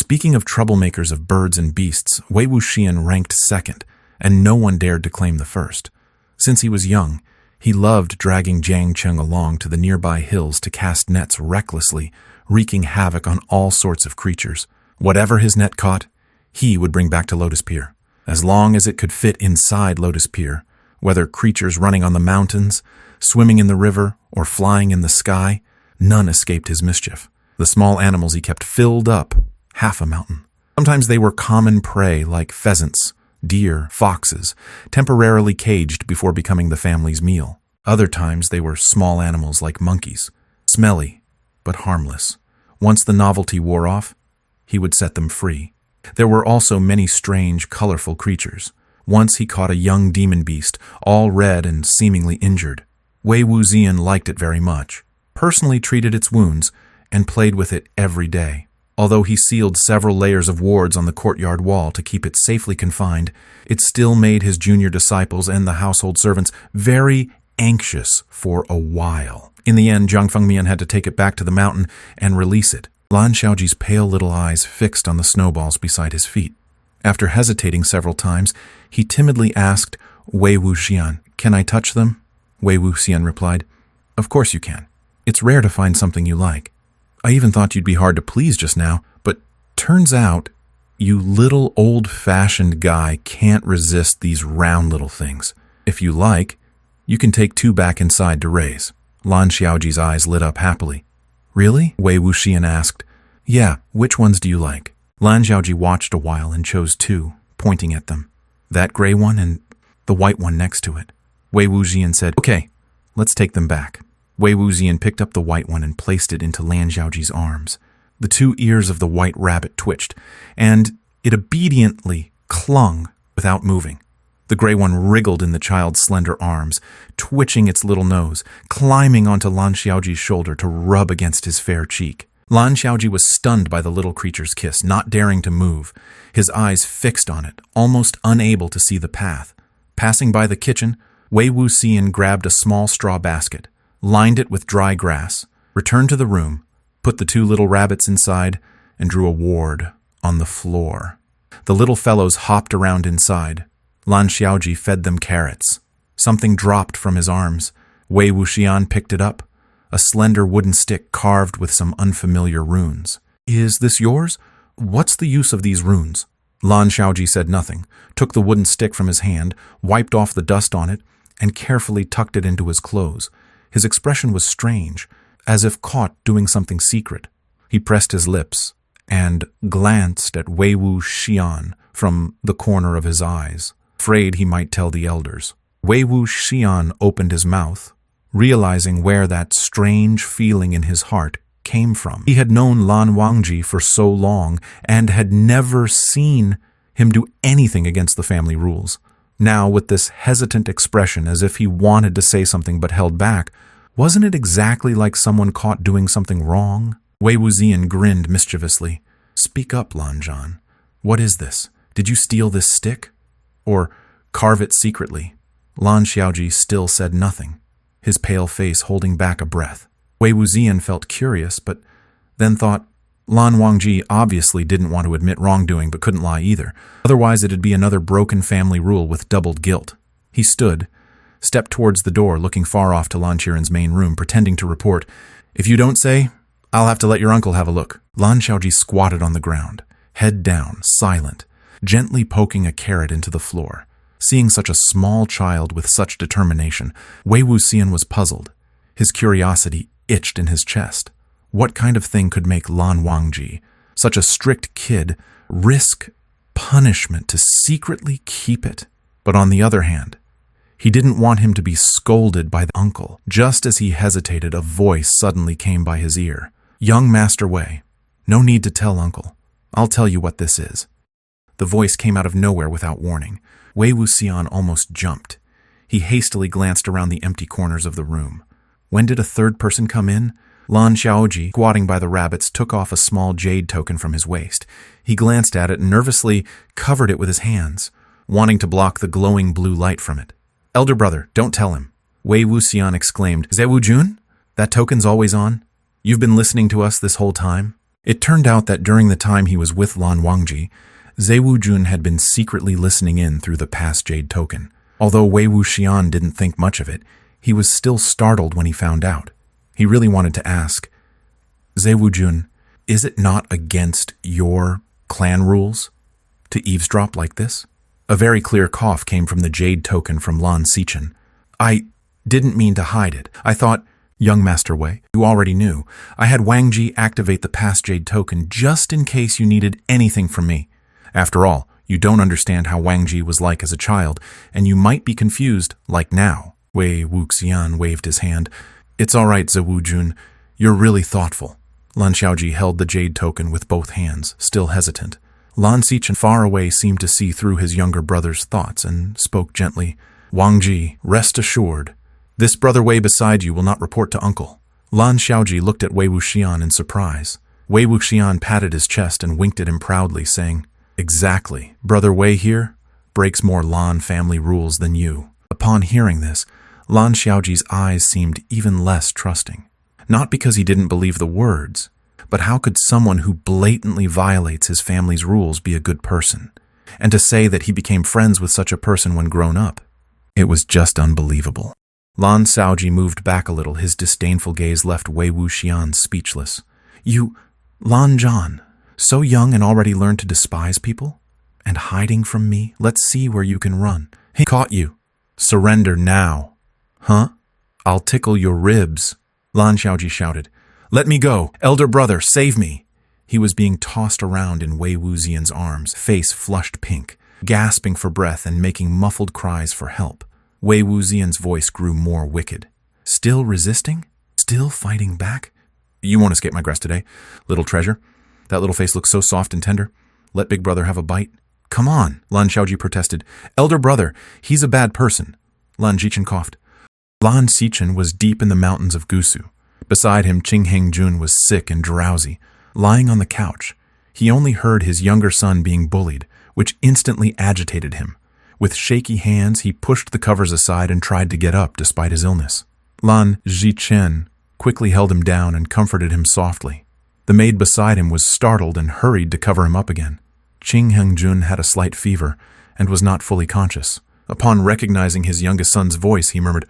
Speaking of troublemakers of birds and beasts, Wei Wuxian ranked second, and no one dared to claim the first. Since he was young, he loved dragging Jiang Cheng along to the nearby hills to cast nets recklessly, wreaking havoc on all sorts of creatures. Whatever his net caught, he would bring back to Lotus Pier. As long as it could fit inside Lotus Pier, whether creatures running on the mountains, swimming in the river, or flying in the sky, none escaped his mischief. The small animals he kept filled up half a mountain. Sometimes they were common prey like pheasants, deer, foxes, temporarily caged before becoming the family's meal. Other times they were small animals like monkeys, smelly but harmless. Once the novelty wore off, he would set them free. There were also many strange, colorful creatures. Once he caught a young demon beast, all red and seemingly injured. Wei Wuxian liked it very much, personally treated its wounds, and played with it every day. Although he sealed several layers of wards on the courtyard wall to keep it safely confined, it still made his junior disciples and the household servants very anxious for a while. In the end, Zhang Fengmian had to take it back to the mountain and release it, Lan Xiaoji's pale little eyes fixed on the snowballs beside his feet. After hesitating several times, he timidly asked Wei Wuxian, "Can I touch them?" Wei Wuxian replied, "Of course you can. It's rare to find something you like. I even thought you'd be hard to please just now, but turns out you little old-fashioned guy can't resist these round little things. If you like, you can take 2 back inside to raise." Lan Xiaoji's eyes lit up happily. "Really?" Wei Wuxian asked. "Yeah, which ones do you like?" Lan Xiaoji watched a while and chose 2, pointing at them. "That gray one and the white one next to it." Wei Wuxian said, "Okay, let's take them back." Wei Wuxian picked up the white one and placed it into Lan Xiaoji's arms. The 2 ears of the white rabbit twitched, and it obediently clung without moving. The gray one wriggled in the child's slender arms, twitching its little nose, climbing onto Lan Xiaoji's shoulder to rub against his fair cheek. Lan Xiaoji was stunned by the little creature's kiss, not daring to move, his eyes fixed on it, almost unable to see the path. Passing by the kitchen, Wei Wuxian grabbed a small straw basket, lined it with dry grass, returned to the room, put the 2 little rabbits inside, and drew a ward on the floor. The little fellows hopped around inside. Lan Xiaoji fed them carrots. Something dropped from his arms. Wei Wuxian picked it up, a slender wooden stick carved with some unfamiliar runes. "Is this yours? What's the use of these runes?" Lan Xiaoji said nothing, took the wooden stick from his hand, wiped off the dust on it, and carefully tucked it into his clothes. His expression was strange, as if caught doing something secret. He pressed his lips and glanced at Wei Wuxian from the corner of his eyes, afraid he might tell the elders. Wei Wuxian opened his mouth, realizing where that strange feeling in his heart came from. He had known Lan Wangji for so long and had never seen him do anything against the family rules. Now, with this hesitant expression as if he wanted to say something but held back, wasn't it exactly like someone caught doing something wrong? Wei Wuxian grinned mischievously. "Speak up, Lan Zhan. What is this? Did you steal this stick? Or carve it secretly?" Lan Xiaoji still said nothing, his pale face holding back a breath. Wei Wuxian felt curious, but then thought, Lan Wangji obviously didn't want to admit wrongdoing but couldn't lie either. Otherwise it'd be another broken family rule with doubled guilt. He stood, stepped towards the door, looking far off to Lan Qiren's main room, pretending to report, "If you don't say, I'll have to let your uncle have a look." Lan Xiaoji squatted on the ground, head down, silent, gently poking a carrot into the floor. Seeing such a small child with such determination, Wei Wuxian was puzzled. His curiosity itched in his chest. What kind of thing could make Lan Wangji, such a strict kid, risk punishment to secretly keep it? But on the other hand, he didn't want him to be scolded by the uncle. Just as he hesitated, a voice suddenly came by his ear. "Young Master Wei, no need to tell uncle. I'll tell you what this is." The voice came out of nowhere without warning. Wei Wuxian almost jumped. He hastily glanced around the empty corners of the room. When did a third person come in? Lan Xiaoji, squatting by the rabbits, took off a small jade token from his waist. He glanced at it and nervously covered it with his hands, wanting to block the glowing blue light from it. "Elder brother, don't tell him." Wei Wuxian exclaimed, "Zhe Wujun? That token's always on? You've been listening to us this whole time?" It turned out that during the time he was with Lan Wangji, Wei Wuxian had been secretly listening in through the past jade token. Although Wei Wuxian didn't think much of it, he was still startled when he found out. He really wanted to ask, Wei Wuxian, is it not against your clan rules to eavesdrop like this? A very clear cough came from the jade token from Lan Qiren. I didn't mean to hide it. I thought, young Master Wei, you already knew. I had Wangji activate the past jade token just in case you needed anything from me. After all, you don't understand how Wangji was like as a child, and you might be confused, like now. Wei Wuxian waved his hand. It's all right, Wei Wuxian. You're really thoughtful. Lan Xiaoji held the jade token with both hands, still hesitant. Lan Qiren far away seemed to see through his younger brother's thoughts and spoke gently. Wangji, rest assured. This brother Wei beside you will not report to uncle. Lan Xiaoji looked at Wei Wuxian in surprise. Wei Wuxian patted his chest and winked at him proudly, saying, Exactly. Brother Wei here breaks more Lan family rules than you. Upon hearing this, Lan Xiaoji's eyes seemed even less trusting. Not because he didn't believe the words, but how could someone who blatantly violates his family's rules be a good person? And to say that he became friends with such a person when grown up, it was just unbelievable. Lan Xiaoji moved back a little, his disdainful gaze left Wei Wuxian speechless. You, Lan Zhan, so young and already learned to despise people? And hiding from me? Let's see where you can run. He caught you. Surrender now. Huh? I'll tickle your ribs. Lan Xiaoji shouted. Let me go! Elder brother, save me! He was being tossed around in Wei Wuxian's arms, face flushed pink, gasping for breath and making muffled cries for help. Wei Wuxian's voice grew more wicked. Still resisting? Still fighting back? You won't escape my grasp today, little treasure. That little face looks so soft and tender. Let big brother have a bite. Come on, Lan Xiaoji protested. Elder brother, he's a bad person. Lan Qiren coughed. Lan Qiren was deep in the mountains of Gusu. Beside him, Qing Hengjun was sick and drowsy, lying on the couch. He only heard his younger son being bullied, which instantly agitated him. With shaky hands, he pushed the covers aside and tried to get up despite his illness. Lan Qiren quickly held him down and comforted him softly. The maid beside him was startled and hurried to cover him up again. Qing Hengjun had a slight fever and was not fully conscious. Upon recognizing his youngest son's voice, he murmured,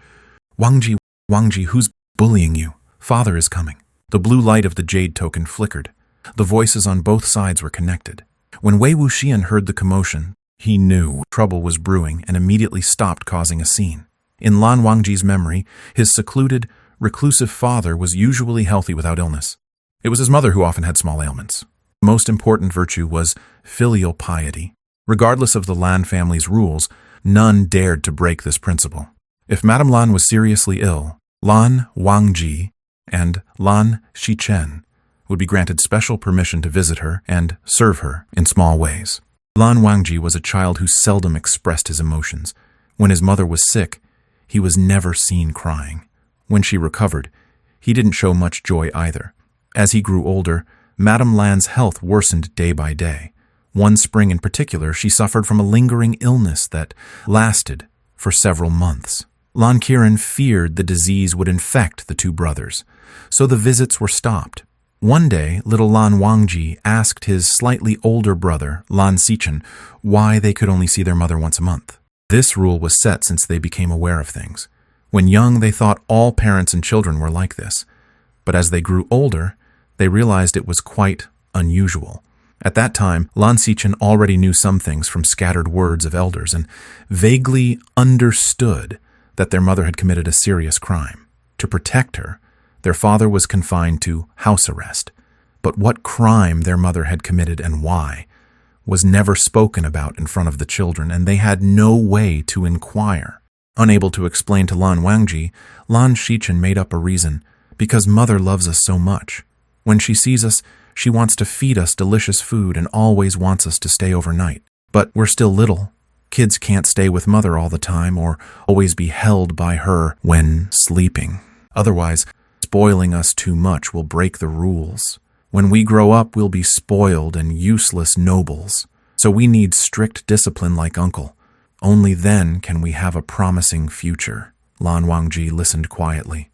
Wangji, who's bullying you? Father is coming. The blue light of the jade token flickered. The voices on both sides were connected. When Wei Wuxian heard the commotion, he knew trouble was brewing and immediately stopped causing a scene. In Lan Wangji's memory, his secluded, reclusive father was usually healthy without illness. It was his mother who often had small ailments. The most important virtue was filial piety. Regardless of the Lan family's rules, none dared to break this principle. If Madame Lan was seriously ill, Lan Wangji and Lan Qiren would be granted special permission to visit her and serve her in small ways. Lan Wangji was a child who seldom expressed his emotions. When his mother was sick, he was never seen crying. When she recovered, he didn't show much joy either. As he grew older, Madame Lan's health worsened day by day. One spring in particular, she suffered from a lingering illness that lasted for several months. Lan Qiren feared the disease would infect the two brothers, so the visits were stopped. One day, little Lan Wangji asked his slightly older brother, Lan Qiren, why they could only see their mother once a month. This rule was set since they became aware of things. When young, they thought all parents and children were like this. But as they grew older, they realized it was quite unusual. At that time, Lan Qiren already knew some things from scattered words of elders and vaguely understood that their mother had committed a serious crime. To protect her, their father was confined to house arrest. But what crime their mother had committed and why was never spoken about in front of the children, and they had no way to inquire. Unable to explain to Lan Wangji, Lan Qiren made up a reason, because mother loves us so much. When she sees us, she wants to feed us delicious food and always wants us to stay overnight. But we're still little. Kids can't stay with mother all the time or always be held by her when sleeping. Otherwise, spoiling us too much will break the rules. When we grow up, we'll be spoiled and useless nobles. So we need strict discipline like uncle. Only then can we have a promising future. Lan Wangji listened quietly.